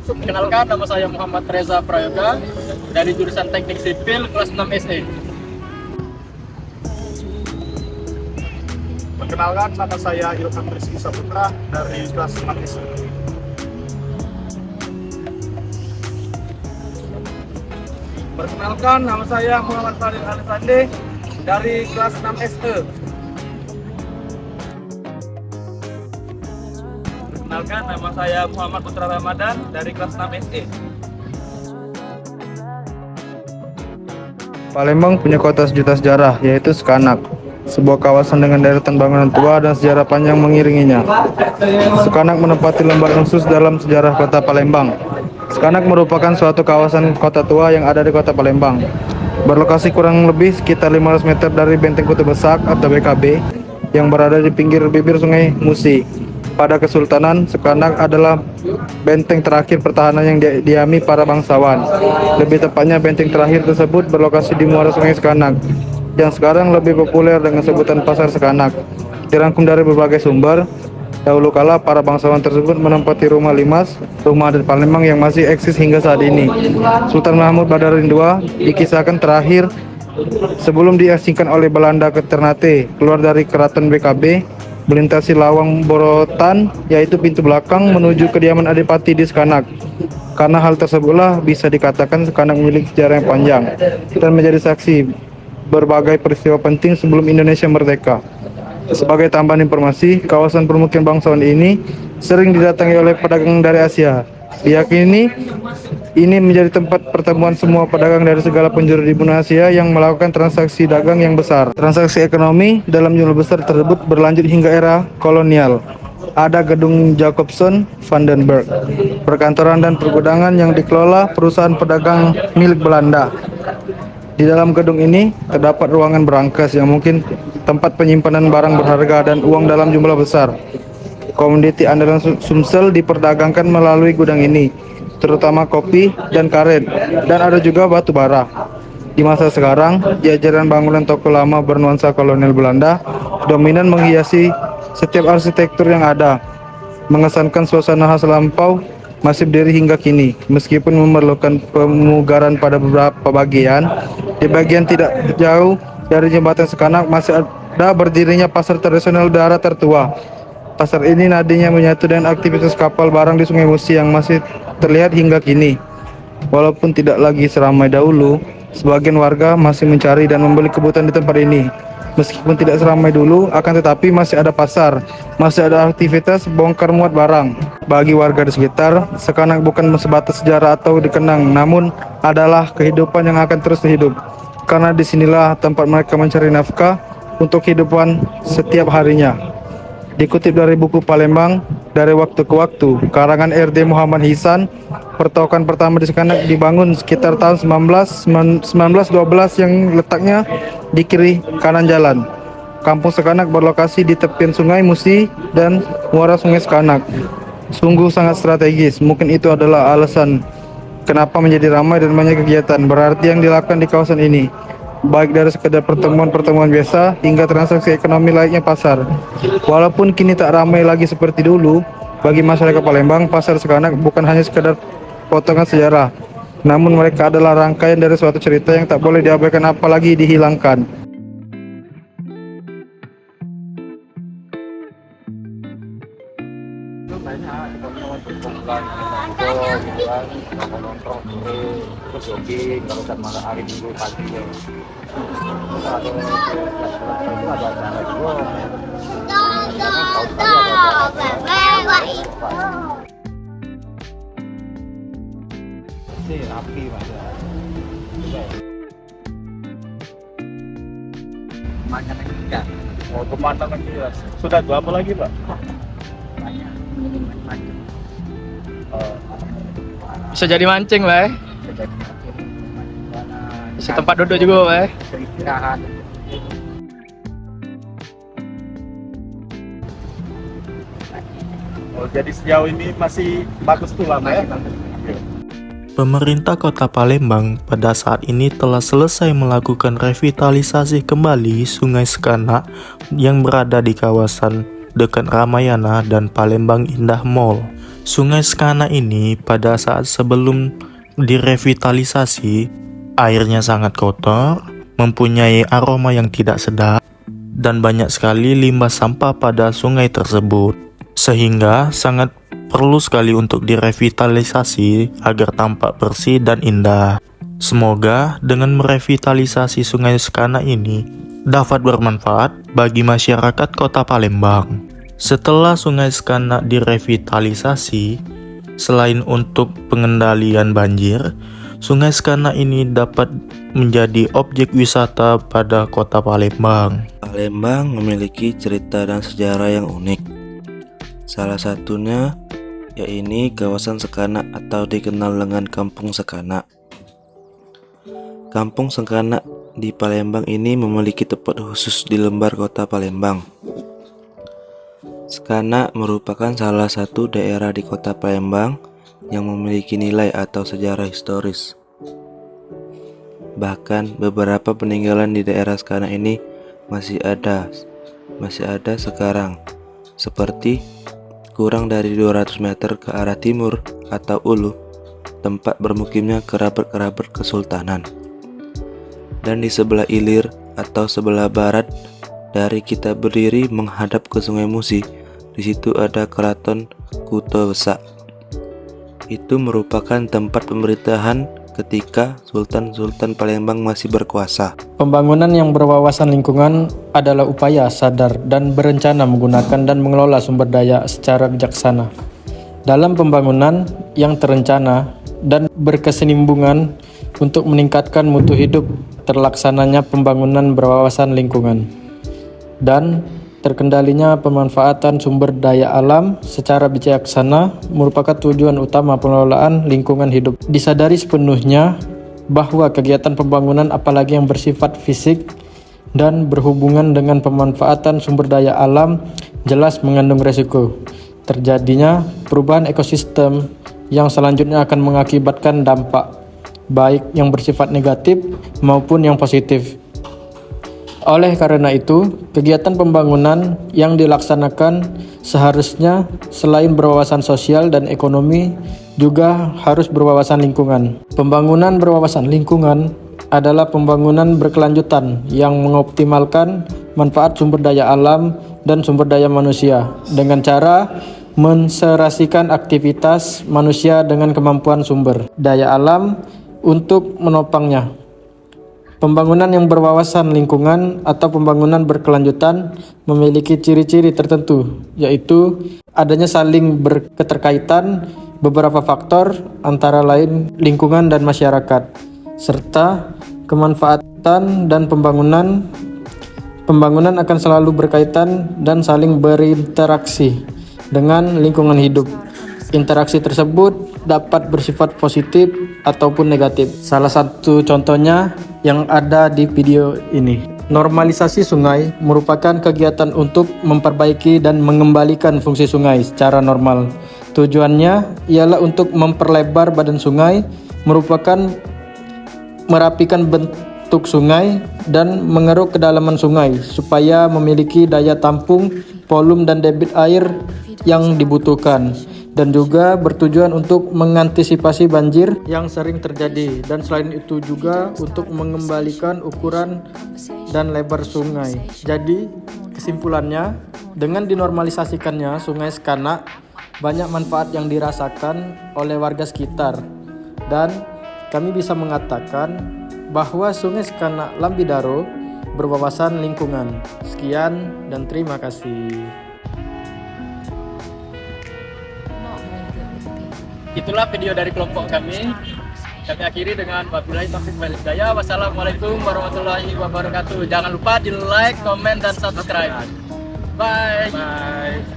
Perkenalkan, nama saya Muhammad Reza Prayoga dari jurusan Teknik Sipil kelas 6 SE. Perkenalkan, nama saya Ilham Rizky Saputra dari kelas 6 SE. Perkenalkan, nama saya Muhammad Fadil Alifande dari kelas 6 SE. Perkenalkan, nama saya Muhammad Putra Ramadan dari kelas 6 SE. Palembang punya kota sejuta sejarah, yaitu Sekanak, sebuah kawasan dengan deretan bangunan tua dan sejarah panjang mengiringinya. Sekanak menempati lembar khusus dalam sejarah kota Palembang. Sekanak merupakan suatu kawasan kota tua yang ada di kota Palembang. Berlokasi kurang lebih sekitar 500 meter dari Benteng Kota Besak atau BKB yang berada di pinggir bibir Sungai Musi. Pada Kesultanan, Sekanak adalah benteng terakhir pertahanan yang diami para bangsawan. Lebih tepatnya, benteng terakhir tersebut berlokasi di muara Sungai Sekanak, yang sekarang lebih populer dengan sebutan Pasar Sekanak. Dirangkum dari berbagai sumber, dahulu kala para bangsawan tersebut menempati rumah limas, rumah adat Palembang yang masih eksis hingga saat ini. Sultan Mahmud Badaruddin II dikisahkan terakhir sebelum diasingkan oleh Belanda ke Ternate, keluar dari keraton BKB, melintasi Lawang Borotan, yaitu pintu belakang menuju kediaman Adipati di Sekanak. Karena hal tersebutlah bisa dikatakan Sekanak memiliki sejarah yang panjang dan menjadi saksi berbagai peristiwa penting sebelum Indonesia merdeka. Sebagai tambahan informasi, kawasan permukiman bangsawan ini sering didatangi oleh pedagang dari Asia. Diyakini ini menjadi tempat pertemuan semua pedagang dari segala penjuru di benua Asia yang melakukan transaksi dagang yang besar. Transaksi ekonomi dalam jumlah besar tersebut berlanjut hingga era kolonial. Ada gedung Jacobson Vandenberg, perkantoran dan pergudangan yang dikelola perusahaan pedagang milik Belanda. Di dalam gedung ini terdapat ruangan berangkas yang mungkin tempat penyimpanan barang berharga dan uang dalam jumlah besar. Komoditi andalan Sumsel diperdagangkan melalui gudang ini, terutama kopi dan karet, dan ada juga batu bara. Di masa sekarang, jajaran bangunan toko lama bernuansa kolonial Belanda dominan menghiasi setiap arsitektur yang ada, mengesankan suasana khas lampau masih berdiri hingga kini. Meskipun memerlukan pemugaran pada beberapa bagian, di bagian tidak jauh dari jembatan Sekanak masih ada berdirinya pasar tradisional darat tertua. Pasar ini nadinya menyatu dengan aktivitas kapal barang di Sungai Musi yang masih terlihat hingga kini. Walaupun tidak lagi seramai dahulu, sebagian warga masih mencari dan membeli kebutuhan di tempat ini. Meskipun tidak seramai dulu, akan tetapi masih ada pasar, masih ada aktivitas bongkar muat barang. Bagi warga di sekitar, Sekanak bukan sebatas sejarah atau dikenang, namun adalah kehidupan yang akan terus hidup. Karena disinilah tempat mereka mencari nafkah untuk kehidupan setiap harinya. Dikutip dari buku Palembang dari waktu ke waktu, karangan RD Muhammad Hisan, pertokoan pertama di Sekanak dibangun sekitar tahun 1912 yang letaknya di kiri kanan jalan. Kampung Sekanak berlokasi di tepian Sungai Musi dan muara Sungai Sekanak. Sungguh sangat strategis. Mungkin itu adalah alasan kenapa menjadi ramai dan banyak kegiatan berarti yang dilakukan di kawasan ini, baik dari sekedar pertemuan-pertemuan biasa hingga transaksi ekonomi layaknya pasar. Walaupun kini tak ramai lagi seperti dulu, bagi masyarakat Palembang, pasar Sekanak bukan hanya sekedar potongan sejarah, namun mereka adalah rangkaian dari suatu cerita yang tak boleh diabaikan apalagi dihilangkan. Banyak teman-teman berkumpul nongkrong sore, terus jogging kalau kan malam hari minggu pagi ya. Terus ada itu ada acara juga. Tahun kali ada acara. Sih api mas. Pemandangan indah. Oh, pemandangan indah. Sudah dua apa lagi, Pak? Bisa jadi mancing, Bay. Bisa tempat duduk juga, Bay. Istirahat. Oh, jadi sejauh ini masih bagus tuh lah, Bay. Pemerintah Kota Palembang pada saat ini telah selesai melakukan revitalisasi kembali Sungai Sekanak yang berada di kawasan dekat Ramayana dan Palembang Indah Mall. Sungai Sekanak ini pada saat sebelum direvitalisasi, airnya sangat kotor, mempunyai aroma yang tidak sedap, dan banyak sekali limbah sampah pada sungai tersebut. Sehingga sangat perlu sekali untuk direvitalisasi agar tampak bersih dan indah. Semoga dengan merevitalisasi Sungai Sekanak ini dapat bermanfaat bagi masyarakat Kota Palembang. Setelah Sungai Sekanak direvitalisasi, selain untuk pengendalian banjir, Sungai Sekanak ini dapat menjadi objek wisata pada Kota Palembang. Palembang memiliki cerita dan sejarah yang unik. Salah satunya yaitu kawasan Sekanak atau dikenal dengan Kampung Sekanak. Kampung Sekanak di Palembang ini memiliki tempat khusus di lembar Kota Palembang. Sekanak merupakan salah satu daerah di Kota Palembang yang memiliki nilai atau sejarah historis. Bahkan beberapa peninggalan di daerah Sekanak ini masih ada sekarang, seperti kurang dari 200 meter ke arah timur atau Ulu, tempat bermukimnya kerabat-kerabat kesultanan. Dan di sebelah ilir atau sebelah barat dari kita berdiri menghadap ke Sungai Musi, di situ ada Keraton Kuto Besak. Itu merupakan tempat pemerintahan ketika Sultan-Sultan Palembang masih berkuasa. Pembangunan yang berwawasan lingkungan adalah upaya sadar dan berencana menggunakan dan mengelola sumber daya secara bijaksana. Dalam pembangunan yang terencana dan berkesinambungan untuk meningkatkan mutu hidup, terlaksananya pembangunan berwawasan lingkungan, dan terkendalinya pemanfaatan sumber daya alam secara bijaksana merupakan tujuan utama pengelolaan lingkungan hidup. Disadari sepenuhnya bahwa kegiatan pembangunan apalagi yang bersifat fisik dan berhubungan dengan pemanfaatan sumber daya alam jelas mengandung resiko terjadinya perubahan ekosistem yang selanjutnya akan mengakibatkan dampak baik yang bersifat negatif maupun yang positif. Oleh karena itu, kegiatan pembangunan yang dilaksanakan seharusnya selain berwawasan sosial dan ekonomi juga harus berwawasan lingkungan. Pembangunan berwawasan lingkungan adalah pembangunan berkelanjutan yang mengoptimalkan manfaat sumber daya alam dan sumber daya manusia dengan cara menserasikan aktivitas manusia dengan kemampuan sumber daya alam untuk menopangnya. Pembangunan yang berwawasan lingkungan atau pembangunan berkelanjutan memiliki ciri-ciri tertentu, yaitu adanya saling berketerkaitan beberapa faktor antara lain lingkungan dan masyarakat, serta kemanfaatan dan pembangunan akan selalu berkaitan dan saling berinteraksi dengan lingkungan hidup. Interaksi tersebut dapat bersifat positif ataupun negatif. Salah satu contohnya yang ada di video ini. Normalisasi sungai merupakan kegiatan untuk memperbaiki dan mengembalikan fungsi sungai secara normal. Tujuannya ialah untuk memperlebar badan sungai, merupakan merapikan bentuk sungai dan mengeruk kedalaman sungai supaya memiliki daya tampung, volume dan debit air yang dibutuhkan, dan juga bertujuan untuk mengantisipasi banjir yang sering terjadi, dan selain itu juga untuk mengembalikan ukuran dan lebar sungai. Jadi kesimpulannya, dengan dinormalisasikannya Sungai Sekanak, banyak manfaat yang dirasakan oleh warga sekitar, dan kami bisa mengatakan bahwa Sungai Sekanak Lambidaro berwawasan lingkungan. Sekian dan terima kasih. Itulah video dari kelompok kami. Kami akhiri dengan wabillahi taufiq wal hidayah. Wassalamualaikum warahmatullahi wabarakatuh. Jangan lupa di like, komen, dan subscribe. Bye. Bye.